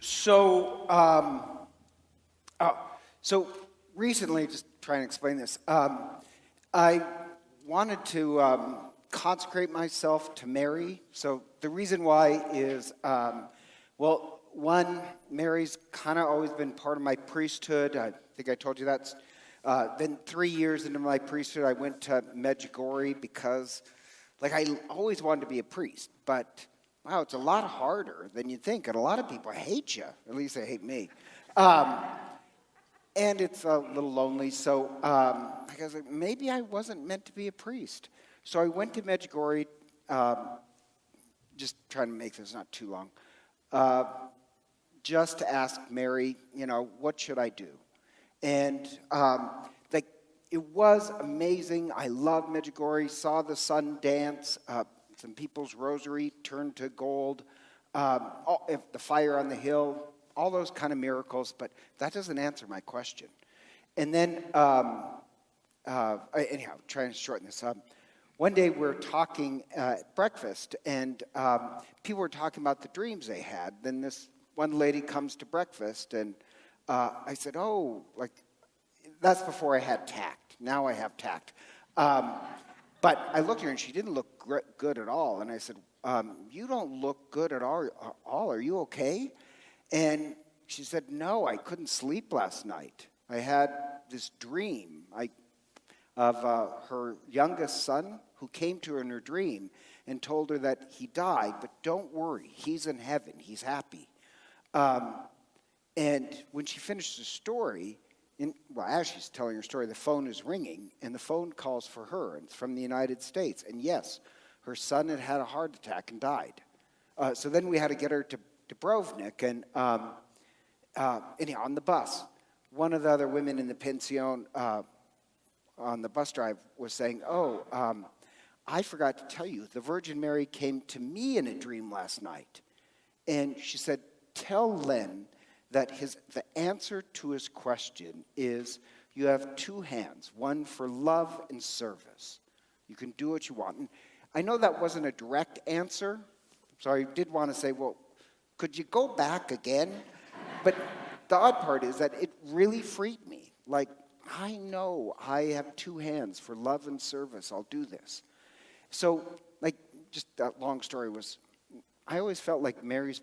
So, oh, so recently, just trying to explain this, I wanted to consecrate myself to Mary. So the reason why is, one, Mary's kind of always been part of my priesthood. I think I told you that. Then 3 years into my priesthood, I went to Medjugorje because, I always wanted to be a priest, but wow, it's a lot harder than you think, and a lot of people hate you. At least they hate me. And it's a little lonely, so I was like, maybe I wasn't meant to be a priest. So I went to Medjugorje, just trying to make this not too long, just to ask Mary, what should I do? And it was amazing. I loved Medjugorje, saw the sun dance, some people's rosary turned to gold, the fire on the hill, all those kind of miracles, but that doesn't answer my question. And then, anyhow, trying to shorten this up. One day we're talking at breakfast, and people were talking about the dreams they had. Then this one lady comes to breakfast, and I said, that's before I had tact. Now I have tact. But I looked at her, and she didn't look good at all. And I said, you don't look good at all. Are you okay? And she said, no, I couldn't sleep last night. I had this dream of her youngest son who came to her in her dream and told her that he died, but don't worry, he's in heaven, he's happy. And when she finished the story, as she's telling her story, the phone is ringing, and the phone calls for her, and it's from the United States. And yes, her son had a heart attack and died. So then we had to get her to Dubrovnik, and anyhow, on the bus, one of the other women in the pension on the bus drive was saying, I forgot to tell you, the Virgin Mary came to me in a dream last night. And she said, tell Len that the answer to his question is you have two hands, one for love and service. You can do what you want. And I know that wasn't a direct answer, so I did want to say, well, could you go back again? But the odd part is that it really freed me. I know I have two hands for love and service. I'll do this. So, just that long story was, I always felt like Mary's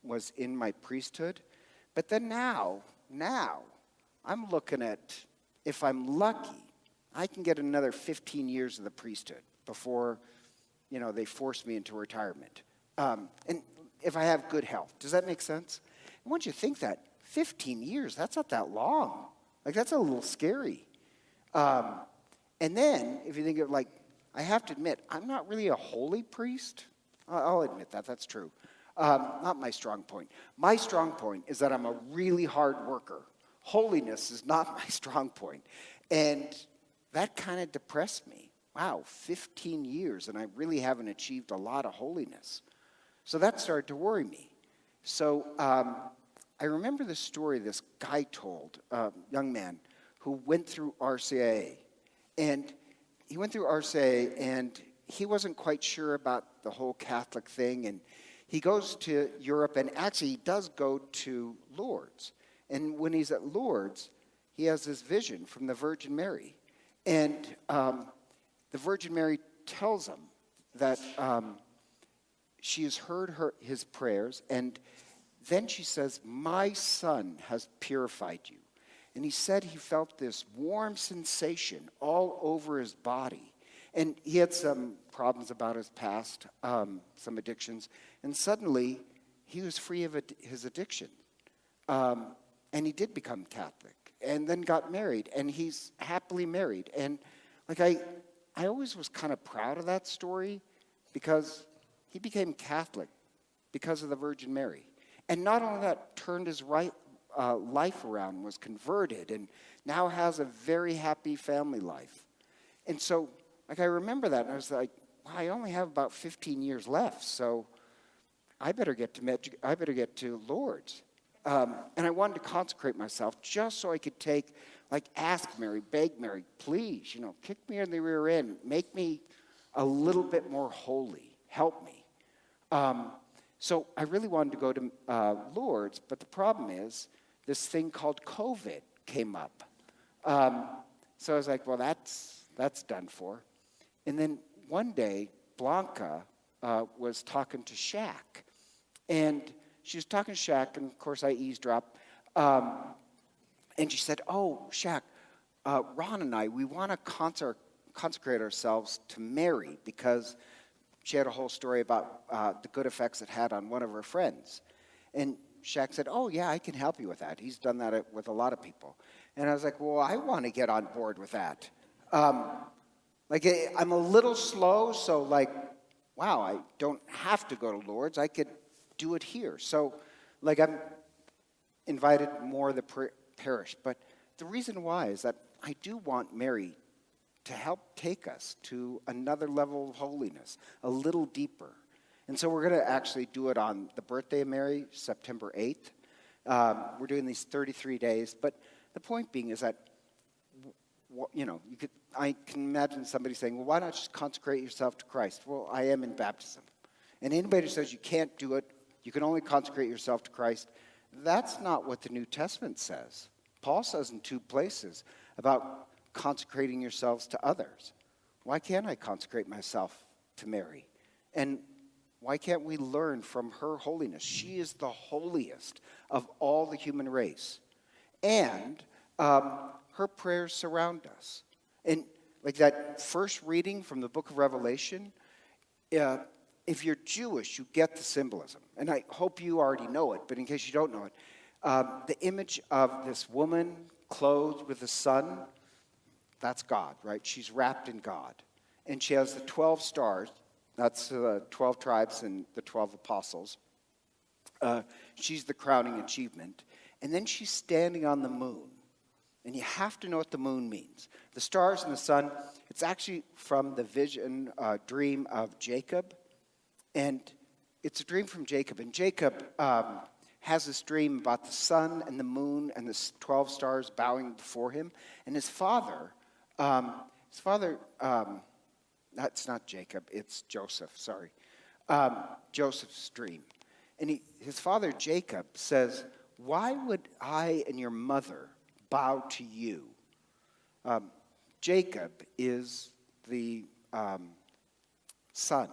was in my priesthood. But then now, I'm looking at, if I'm lucky, I can get another 15 years of the priesthood before, they force me into retirement. And if I have good health. Does that make sense? And once you think that, 15 years, that's not that long. That's a little scary. And then, if you think of, I have to admit, I'm not really a holy priest. I'll admit that, that's true. Not my strong point. My strong point is that I'm a really hard worker. Holiness is not my strong point. And that kind of depressed me. Wow, 15 years, and I really haven't achieved a lot of holiness. So that started to worry me. So I remember the story this guy told, a young man, who went through RCIA. And he went through RCIA, and he wasn't quite sure about the whole Catholic thing, and he goes to Europe, and actually he does go to Lourdes. And when he's at Lourdes, he has this vision from the Virgin Mary. And the Virgin Mary tells him that she has heard his prayers, and then she says, my son has purified you. And he said he felt this warm sensation all over his body. And he had some problems about his past, some addictions. And suddenly, he was free of his addiction. And he did become Catholic. And then got married. And he's happily married. And I always was kind of proud of that story. Because he became Catholic because of the Virgin Mary. And not only that, turned his life around, was converted. And now has a very happy family life. And so, I remember that, and I was like, wow, I only have about 15 years left, so I better get to Lourdes. And I wanted to consecrate myself just so I could ask Mary, beg Mary, please, kick me in the rear end, make me a little bit more holy, help me. So I really wanted to go to Lourdes, but the problem is this thing called COVID came up. So I was like, well, that's done for. And then one day, Blanca was talking to Shaq. And she was talking to Shaq, and of course I eavesdropped. And she said, oh, Shaq, Ron and I, we want to consecrate ourselves to Mary because she had a whole story about the good effects it had on one of her friends. And Shaq said, oh, yeah, I can help you with that. He's done that with a lot of people. And I was like, well, I want to get on board with that. I'm a little slow, so wow, I don't have to go to Lourdes. I could do it here. So, I'm invited more of the parish. But the reason why is that I do want Mary to help take us to another level of holiness, a little deeper. And so we're going to actually do it on the birthday of Mary, September 8th. We're doing these 33 days. But the point being is that, I can imagine somebody saying, well, why not just consecrate yourself to Christ? Well, I am in baptism. And anybody who says you can't do it, you can only consecrate yourself to Christ, that's not what the New Testament says. Paul says in 2 places about consecrating yourselves to others. Why can't I consecrate myself to Mary? And why can't we learn from her holiness? She is the holiest of all the human race. And her prayers surround us. And that first reading from the book of Revelation, if you're Jewish, you get the symbolism. And I hope you already know it, but in case you don't know it, the image of this woman clothed with the sun, that's God, right? She's wrapped in God. And she has the 12 stars. That's the 12 tribes and the 12 apostles. She's the crowning achievement. And then she's standing on the moon. And you have to know what the moon means. The stars and the sun, it's actually from the vision, dream of Jacob. And it's a dream from Jacob. And Jacob has this dream about the sun and the moon and the 12 stars bowing before him. And his father, that's not Jacob, it's Joseph, sorry. Joseph's dream. And his father, Jacob, says, why would I and your mother bow to you? Jacob is the son.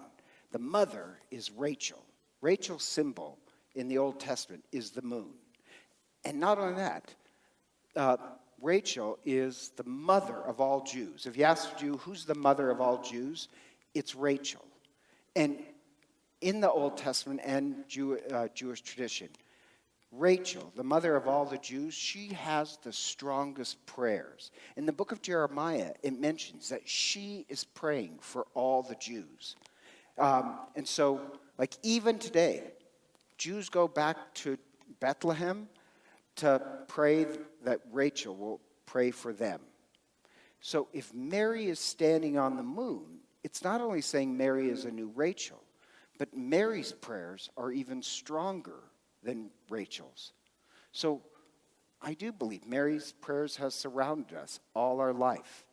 The mother is Rachel. Rachel's symbol in the Old Testament is the moon. And not only that, Rachel is the mother of all Jews. If you ask a Jew, who's the mother of all Jews? It's Rachel. And in the Old Testament and Jewish tradition, Rachel, the mother of all the Jews, she has the strongest prayers. In the book of Jeremiah, it mentions that she is praying for all the Jews. And so, even today, Jews go back to Bethlehem to pray that Rachel will pray for them. So if Mary is standing on the moon, it's not only saying Mary is a new Rachel, but Mary's prayers are even stronger than Rachel's. So I do believe Mary's prayers have surrounded us all our life.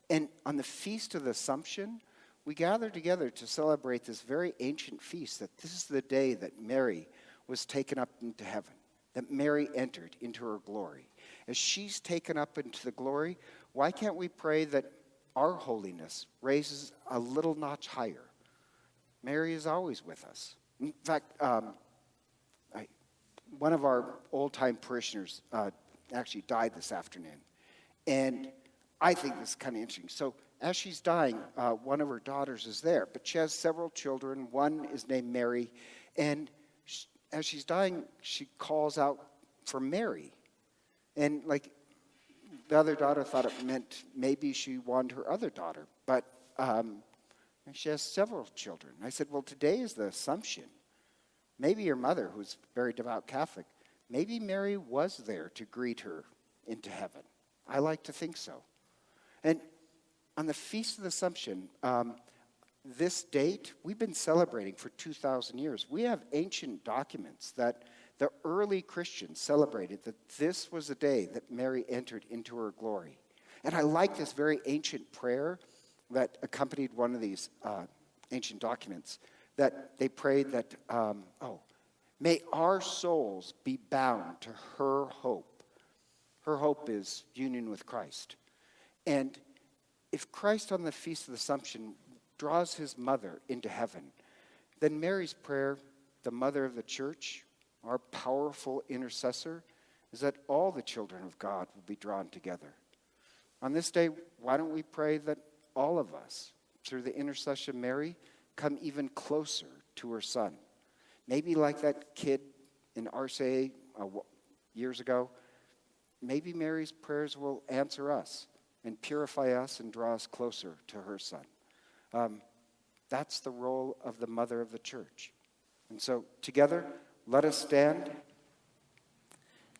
And on the Feast of the Assumption, we gather together to celebrate this very ancient feast, that this is the day that Mary was taken up into heaven, that Mary entered into her glory. As she's taken up into the glory, why can't we pray that our holiness raises a little notch higher? Mary is always with us. In fact, one of our old-time parishioners actually died this afternoon. And I think this is kind of interesting. So as she's dying, one of her daughters is there. But she has several children. One is named Mary. And as she's dying, she calls out for Mary. And the other daughter thought it meant maybe she wanted her other daughter. But she has several children. I said, well, today is the Assumption. Maybe your mother, who's very devout Catholic, maybe Mary was there to greet her into heaven. I like to think so. And on the Feast of the Assumption, this date, we've been celebrating for 2,000 years. We have ancient documents that the early Christians celebrated that this was the day that Mary entered into her glory. And I like this very ancient prayer that accompanied one of these ancient documents, that they prayed that, May our souls be bound to her hope. Her hope is union with Christ. And if Christ on the Feast of the Assumption draws his mother into heaven, then Mary's prayer, the mother of the church, our powerful intercessor, is that all the children of God will be drawn together. On this day, why don't we pray that all of us, through the intercession of Mary, come even closer to her Son? Maybe like that kid in RCA years ago, maybe Mary's prayers will answer us and purify us and draw us closer to her Son. That's the role of the mother of the church. And so together, let us stand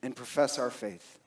and profess our faith.